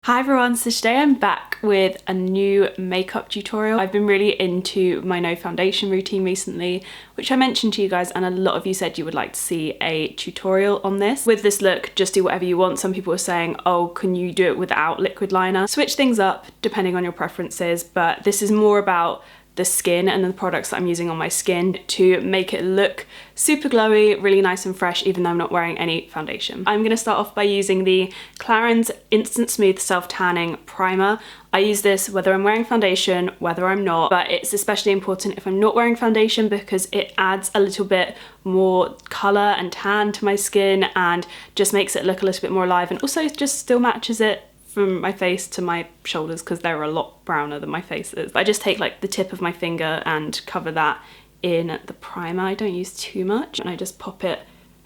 Hi everyone, so today I'm back with a new makeup tutorial. I've been really into my no foundation routine recently, which I mentioned to you guys, and a lot of you said you would like to see a tutorial on this. With this look, just do whatever you want. Some people were saying, oh, can you do it without liquid liner? Switch things up depending on your preferences, but this is more about the skin and the products that I'm using on my skin to make it look super glowy, really nice and fresh, even though I'm not wearing any foundation. I'm gonna start off by using the Clarins Instant Smooth Self Tanning Primer. I use this whether I'm wearing foundation, whether I'm not, but it's especially important if I'm not wearing foundation because it adds a little bit more color and tan to my skin and just makes it look a little bit more alive, and also just still matches it from my face to my shoulders because they're a lot browner than my face is. I just take like the tip of my finger and cover that in the primer. I don't use too much, and I just pop it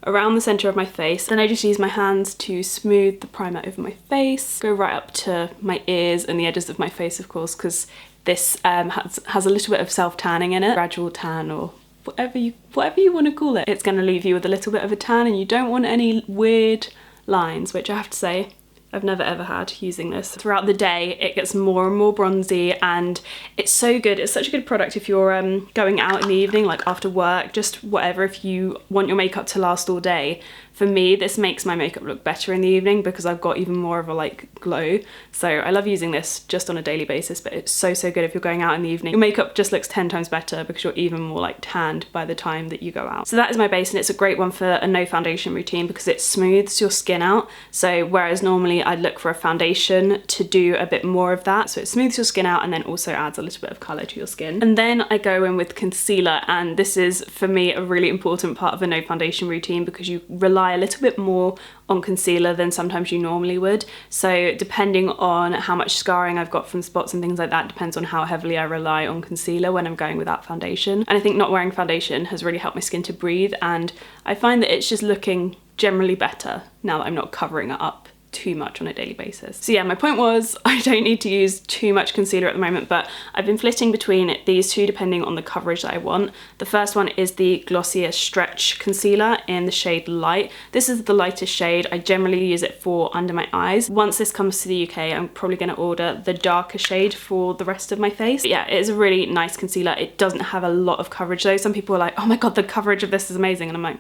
around the center of my face. Then I just use my hands to smooth the primer over my face, go right up to my ears and the edges of my face, of course, because this has a little bit of self-tanning in it, gradual tan or whatever you want to call it. It's going to leave you with a little bit of a tan, and you don't want any weird lines, which I have to say I've never ever had using this. Throughout the day it gets more and more bronzy, and it's so good. It's such a good product if you're going out in the evening, like after work, just whatever, if you want your makeup to last all day. For me, this makes my makeup look better in the evening because I've got even more of a like glow. So I love using this just on a daily basis, but it's so good if you're going out in the evening. Your makeup just looks 10 times better because you're even more like tanned by the time that you go out. So that is my base, and it's a great one for a no foundation routine because it smooths your skin out. So whereas normally I'd look for a foundation to do a bit more of that, so it smooths your skin out and then also adds a little bit of color to your skin. And then I go in with concealer, and this is for me a really important part of a no foundation routine because you rely a little bit more on concealer than sometimes you normally would. So depending on how much scarring I've got from spots and things like that depends on how heavily I rely on concealer when I'm going without foundation. And I think not wearing foundation has really helped my skin to breathe, and I find that it's just looking generally better now that I'm not covering it up too much on a daily basis. So yeah, my point was I don't need to use too much concealer at the moment, but I've been flitting between these two depending on the coverage that I want. The first one is the Glossier Stretch Concealer in the shade Light. This is the lightest shade. I generally use it for under my eyes. Once this comes to the UK, I'm probably going to order the darker shade for the rest of my face. But yeah, it is a really nice concealer. It doesn't have a lot of coverage though. Some people are like, oh my god, the coverage of this is amazing, and I'm like,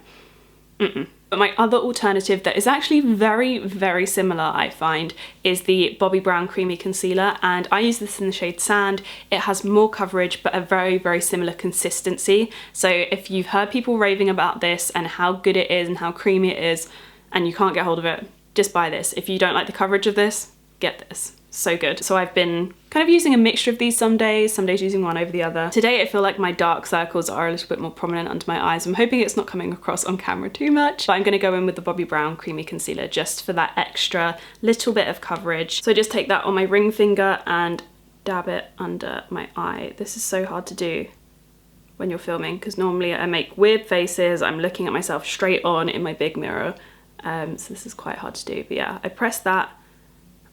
But my other alternative that is actually very similar, I find, is the Bobbi Brown Creamy Concealer, and I use this in the shade Sand. It has more coverage but a very similar consistency. So if you've heard people raving about this and how good it is and how creamy it is and you can't get hold of it, just buy this. If you don't like the coverage of this, get this. So good. So I've been kind of using a mixture of these some days using one over the other. Today I feel like my dark circles are a little bit more prominent under my eyes. I'm hoping it's not coming across on camera too much, but I'm going to go in with the Bobbi Brown Creamy Concealer just for that extra little bit of coverage. So I just take that on my ring finger and dab it under my eye. This is so hard to do when you're filming because normally I make weird faces. I'm looking at myself straight on in my big mirror. So this is quite hard to do, but yeah, I press that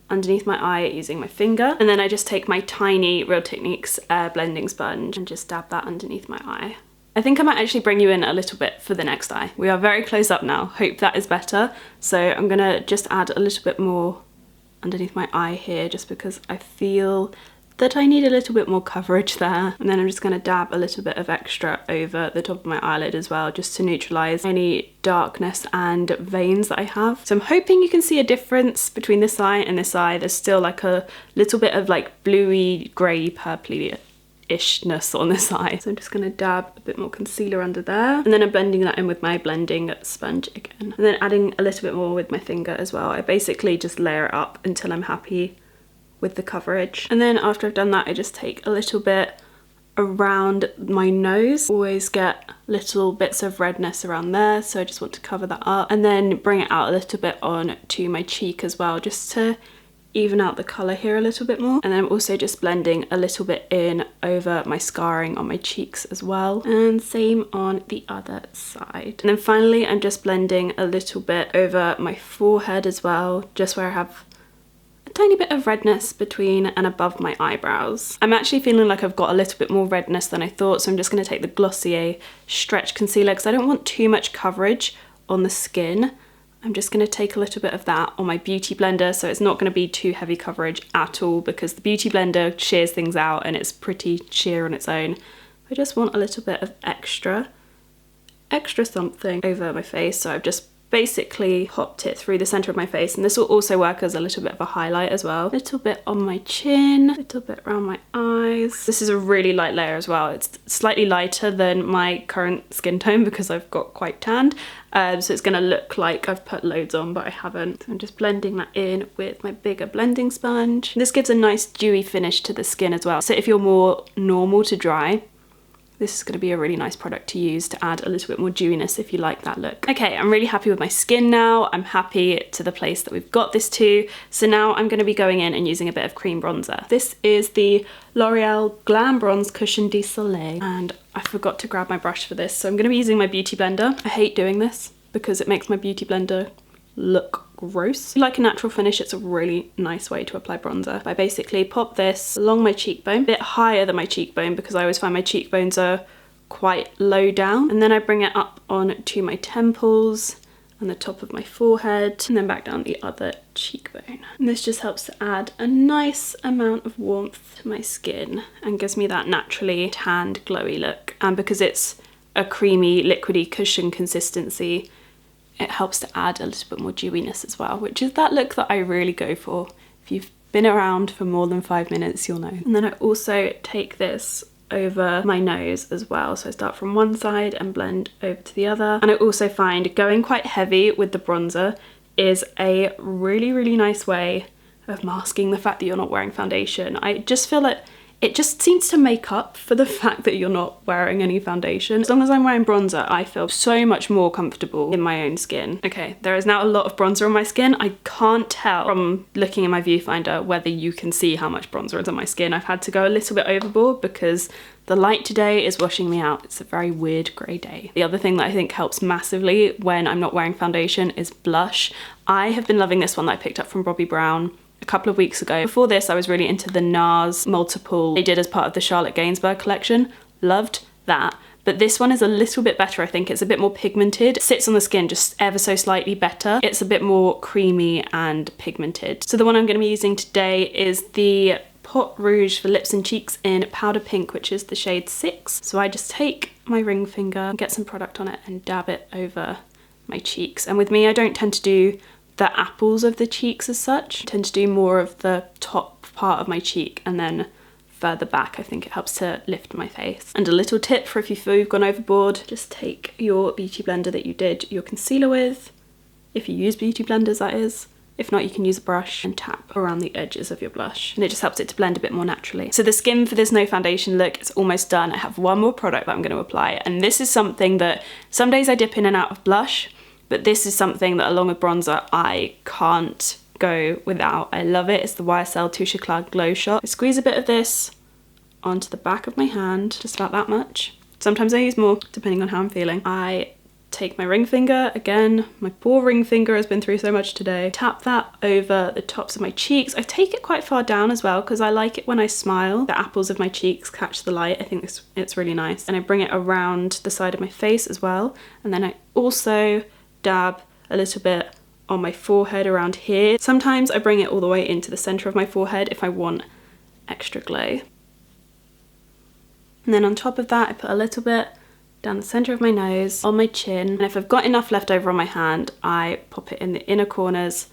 underneath my eye using my finger, and then I just take my tiny Real Techniques blending sponge and just dab that underneath my eye. I think I might actually bring you in a little bit for the next eye. We are very close up now. Hope that is better. So I'm gonna just add a little bit more underneath my eye here just because I feel that I need a little bit more coverage there. And then I'm just going to dab a little bit of extra over the top of my eyelid as well, just to neutralize any darkness and veins that I have. So I'm hoping you can see a difference between this eye and this eye. There's still like a little bit of like bluey, grey, purpley-ishness on this eye. So I'm just going to dab a bit more concealer under there, and then I'm blending that in with my blending sponge again, and then adding a little bit more with my finger as well. I basically just layer it up until I'm happy with the coverage. And then after I've done that, I just take a little bit around my nose. Always get little bits of redness around there, so I just want to cover that up, and then bring it out a little bit on to my cheek as well, just to even out the colour here a little bit more. And then I'm also just blending a little bit in over my scarring on my cheeks as well, and same on the other side. And then finally I'm just blending a little bit over my forehead as well, just where I have a tiny bit of redness between and above my eyebrows. I'm actually feeling like I've got a little bit more redness than I thought, so I'm just going to take the Glossier Stretch Concealer because I don't want too much coverage on the skin. I'm just going to take a little bit of that on my Beauty Blender, so it's not going to be too heavy coverage at all because the Beauty Blender shears things out and it's pretty sheer on its own. I just want a little bit of extra something over my face, so I've just basically popped it through the center of my face, and this will also work as a little bit of a highlight as well. A little bit on my chin, a little bit around my eyes. This is a really light layer as well. It's slightly lighter than my current skin tone because I've got quite tanned, so it's gonna look like I've put loads on, but I haven't. So I'm just blending that in with my bigger blending sponge. This gives a nice dewy finish to the skin as well, so if you're more normal to dry, this is going to be a really nice product to use to add a little bit more dewiness if you like that look. Okay, I'm really happy with my skin now. I'm happy to the place that we've got this to. So now I'm going to be going in and using a bit of cream bronzer. This is the L'Oreal Glam Bronze Cushion de Soleil, and I forgot to grab my brush for this, so I'm going to be using my Beauty Blender. I hate doing this because it makes my Beauty Blender look gross. If you like a natural finish, it's a really nice way to apply bronzer. I basically pop this along my cheekbone, a bit higher than my cheekbone because I always find my cheekbones are quite low down, and then I bring it up onto my temples and the top of my forehead, and then back down the other cheekbone. And this just helps to add a nice amount of warmth to my skin and gives me that naturally tanned, glowy look. And because it's a creamy, liquidy cushion consistency, it helps to add a little bit more dewiness as well, which is that look that I really go for. If you've been around for more than 5 minutes, you'll know. And then I also take this over my nose as well. So I start from one side and blend over to the other. And I also find going quite heavy with the bronzer is a really, really nice way of masking the fact that you're not wearing foundation. I just feel like it just seems to make up for the fact that you're not wearing any foundation. As long as I'm wearing bronzer, I feel so much more comfortable in my own skin. Okay, there is now a lot of bronzer on my skin. I can't tell from looking in my viewfinder whether you can see how much bronzer is on my skin. I've had to go a little bit overboard because the light today is washing me out. It's a very weird grey day. The other thing that I think helps massively when I'm not wearing foundation is blush. I have been loving this one that I picked up from Bobbi Brown a couple of weeks ago. Before this, I was really into the NARS multiple they did as part of the Charlotte Gainsbourg collection. Loved that. But this one is a little bit better, I think. It's a bit more pigmented. Sits on the skin just ever so slightly better. It's a bit more creamy and pigmented. So the one I'm going to be using today is the Pot Rouge for lips and cheeks in Powder Pink, which is the shade 6. So I just take my ring finger, get some product on it and dab it over my cheeks. And with me, I don't tend to do the apples of the cheeks as such. I tend to do more of the top part of my cheek and then further back. I think it helps to lift my face. And a little tip for if you feel you've gone overboard, just take your Beauty Blender that you did your concealer with, if you use Beauty Blenders that is. If not, you can use a brush and tap around the edges of your blush, and it just helps it to blend a bit more naturally. So the skin for this no foundation look is almost done. I have one more product that I'm going to apply, and this is something that some days I dip in and out of blush, but this is something that along with bronzer I can't go without. I love it. It's the YSL Touche Éclat Glow Shot. I squeeze a bit of this onto the back of my hand, just about that much. Sometimes I use more, depending on how I'm feeling. I take my ring finger, again, my poor ring finger has been through so much today. Tap that over the tops of my cheeks. I take it quite far down as well because I like it when I smile. The apples of my cheeks catch the light. I think it's really nice. And I bring it around the side of my face as well. And then I also dab a little bit on my forehead around here. Sometimes I bring it all the way into the center of my forehead if I want extra glow. And then on top of that, I put a little bit down the center of my nose, on my chin, and if I've got enough left over on my hand, I pop it in the inner corners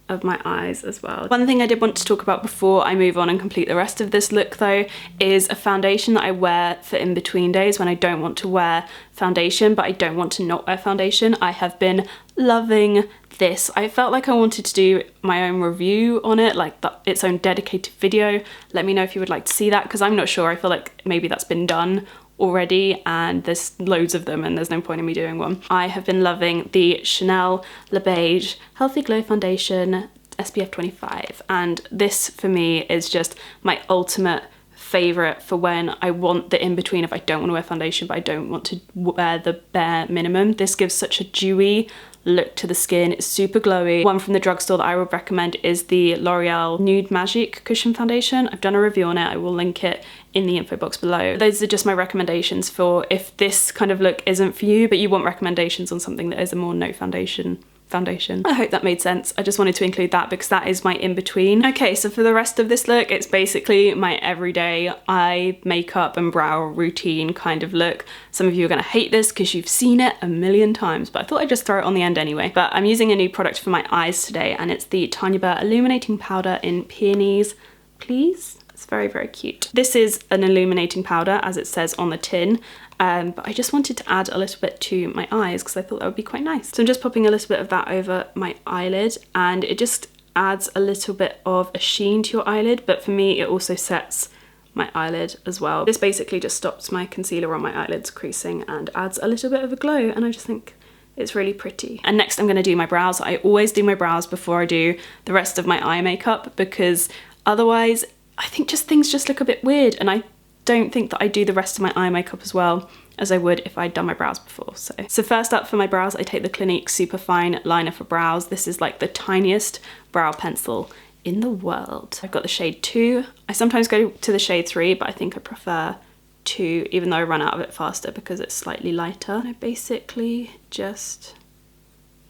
of my eyes as well. One thing I did want to talk about before I move on and complete the rest of this look though is a foundation that I wear for in between days when I don't want to wear foundation but I don't want to not wear foundation. I have been loving this. I felt like I wanted to do my own review on it, like its own dedicated video. Let me know if you would like to see that because I'm not sure. I feel like maybe that's been done already and there's loads of them and there's no point in me doing one. I have been loving the Chanel Le Beige Healthy Glow Foundation SPF 25, and this for me is just my ultimate favorite for when I want the in-between if I don't want to wear foundation but I don't want to wear the bare minimum. This gives such a dewy look to the skin. It's super glowy. One from the drugstore that I would recommend is the L'Oreal Nude Magic Cushion Foundation. I've done a review on it. I will link it in the info box below. Those are just my recommendations for if this kind of look isn't for you, but you want recommendations on something that is a more no foundation foundation. I hope that made sense. I just wanted to include that because that is my in-between. Okay, so for the rest of this look, it's basically my everyday eye makeup and brow routine kind of look. Some of you are gonna hate this because you've seen it a million times, but I thought I'd just throw it on the end anyway. But I'm using a new product for my eyes today, and it's the Tanya Burr Illuminating Powder in Peonies, Please. It's very, very cute. This is an illuminating powder, as it says on the tin. But I just wanted to add a little bit to my eyes because I thought that would be quite nice. So I'm just popping a little bit of that over my eyelid, and it just adds a little bit of a sheen to your eyelid, but for me it also sets my eyelid as well. This basically just stops my concealer on my eyelids creasing and adds a little bit of a glow, and I just think it's really pretty. And next I'm gonna do my brows. I always do my brows before I do the rest of my eye makeup because otherwise I think things just look a bit weird, and I don't think that I do the rest of my eye makeup as well as I would if I'd done my brows before. So first up for my brows, I take the Clinique Superfine Liner for Brows. This is like the tiniest brow pencil in the world. I've got the shade 2. I sometimes go to the shade 3, but I think I prefer 2, even though I run out of it faster because it's slightly lighter. And I basically just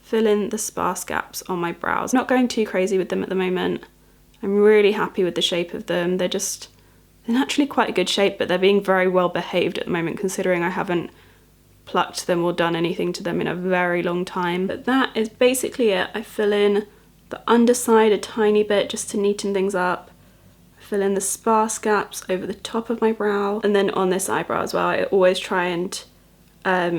fill in the sparse gaps on my brows. Not going too crazy with them at the moment. I'm really happy with the shape of them. They're naturally quite a good shape, but they're being very well behaved at the moment considering I haven't plucked them or done anything to them in a very long time. But that is basically it. I fill in the underside a tiny bit just to neaten things up. I fill in the sparse gaps over the top of my brow, and then on this eyebrow as well, I always try and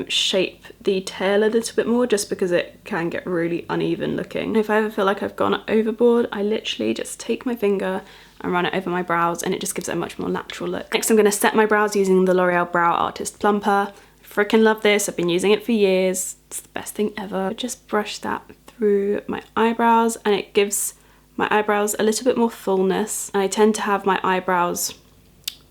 shape the tail a little bit more just because it can get really uneven looking. And if I ever feel like I've gone overboard, I literally just take my finger and run it over my brows, and it just gives it a much more natural look. Next I'm going to set my brows using the L'Oreal Brow Artist Plumper. I freaking love this. I've been using it for years. It's the best thing ever. I just brush that through my eyebrows, and it gives my eyebrows a little bit more fullness. And I tend to have my eyebrows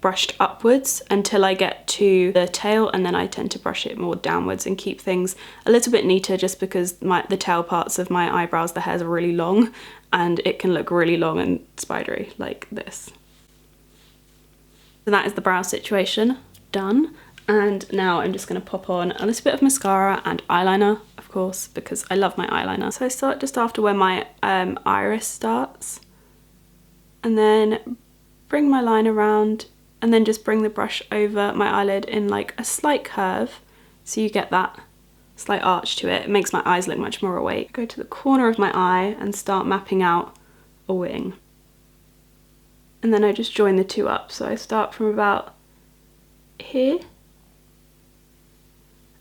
brushed upwards until I get to the tail, and then I tend to brush it more downwards and keep things a little bit neater just because the tail parts of my eyebrows, the hairs are really long and it can look really long and spidery like this. So that is the brow situation done, and now I'm just going to pop on a little bit of mascara and eyeliner, of course, because I love my eyeliner. So I start just after where my iris starts, and then bring my line around, and then just bring the brush over my eyelid in like a slight curve, so you get that slight arch to it. It makes my eyes look much more awake. Go to the corner of my eye and start mapping out a wing. And then I just join the two up. So I start from about here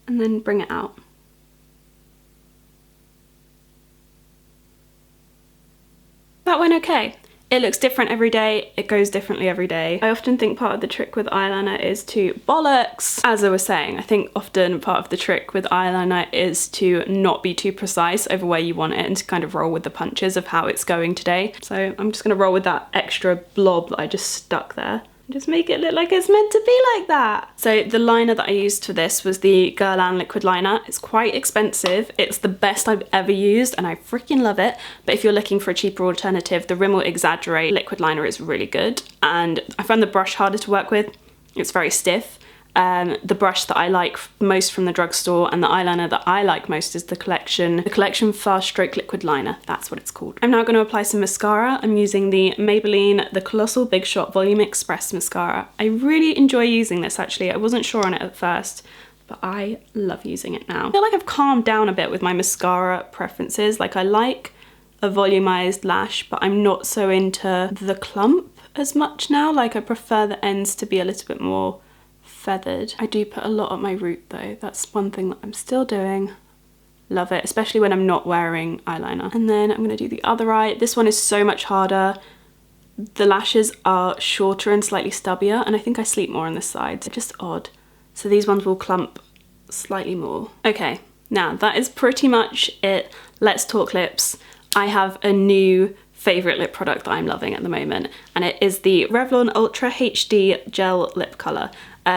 and then bring it out. That went okay. It looks different every day, it goes differently every day. I often think part of the trick with eyeliner is to bollocks. As I was saying, I think often part of the trick with eyeliner is to not be too precise over where you want it and to kind of roll with the punches of how it's going today. So I'm just gonna roll with that extra blob that I just stuck there. Just make it look like it's meant to be like that. So the liner that I used for this was the Guerlain liquid liner. It's quite expensive. It's the best I've ever used and I freaking love it. But if you're looking for a cheaper alternative, the Rimmel Exaggerate liquid liner is really good. And I found the brush harder to work with. It's very stiff. The brush that I like most from the drugstore and the eyeliner that I like most is the Collection Fast Stroke Liquid Liner. That's what it's called. I'm now going to apply some mascara. I'm using the Maybelline The Colossal Big Shot Volume Express Mascara. I really enjoy using this actually. I wasn't sure on it at first, but I love using it now. I feel like I've calmed down a bit with my mascara preferences. Like I like a volumized lash, but I'm not so into the clump as much now. Like I prefer the ends to be a little bit more feathered. I do put a lot on my root though. That's one thing that I'm still doing. Love it, especially when I'm not wearing eyeliner. And then I'm gonna do the other eye. This one is so much harder. The lashes are shorter and slightly stubbier, and I think I sleep more on this side. They're just odd. So these ones will clump slightly more. Okay, now that is pretty much it. Let's talk lips. I have a new favourite lip product that I'm loving at the moment, and it is the Revlon Ultra HD Gel Lip Colour.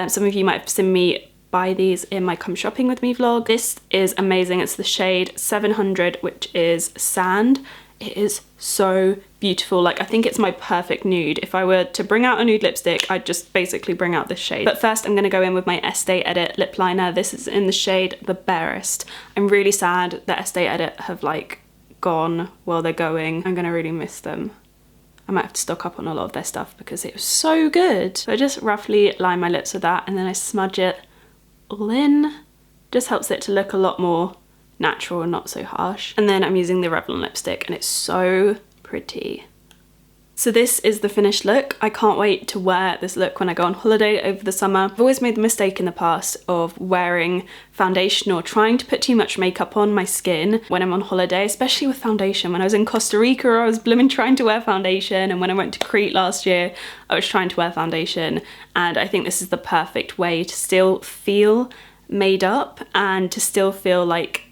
Some of you might have seen me buy these in my Come Shopping With Me vlog. This is amazing. It's the shade 700, which is Sand. It is so beautiful. Like, I think it's my perfect nude. If I were to bring out a nude lipstick, I'd just basically bring out this shade. But first I'm gonna go in with my Estee Edit lip liner. This is in the shade The Barest. I'm really sad that Estee Edit have like gone while they're going. I'm gonna really miss them. I might have to stock up on a lot of their stuff because it was so good. So I just roughly line my lips with that and then I smudge it all in. Just helps it to look a lot more natural and not so harsh. And then I'm using the Revlon lipstick and it's so pretty. So this is the finished look. I can't wait to wear this look when I go on holiday over the summer. I've always made the mistake in the past of wearing foundation or trying to put too much makeup on my skin when I'm on holiday, especially with foundation. When I was in Costa Rica, I was blooming trying to wear foundation, and when I went to Crete last year, I was trying to wear foundation. And I think this is the perfect way to still feel made up and to still feel like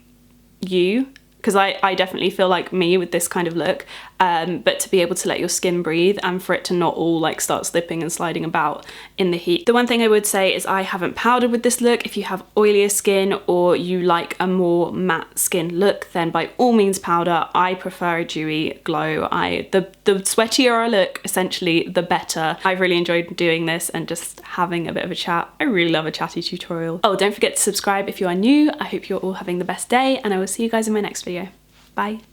you, because I definitely feel like me with this kind of look, but to be able to let your skin breathe and for it to not all like start slipping and sliding about in the heat. The one thing I would say is I haven't powdered with this look. If you have oilier skin or you like a more matte skin look, then by all means powder. I prefer a dewy glow. The sweatier I look, essentially, the better. I've really enjoyed doing this and just having a bit of a chat. I really love a chatty tutorial. Oh, don't forget to subscribe if you are new. I hope you're all having the best day and I will see you guys in my next video. Bye.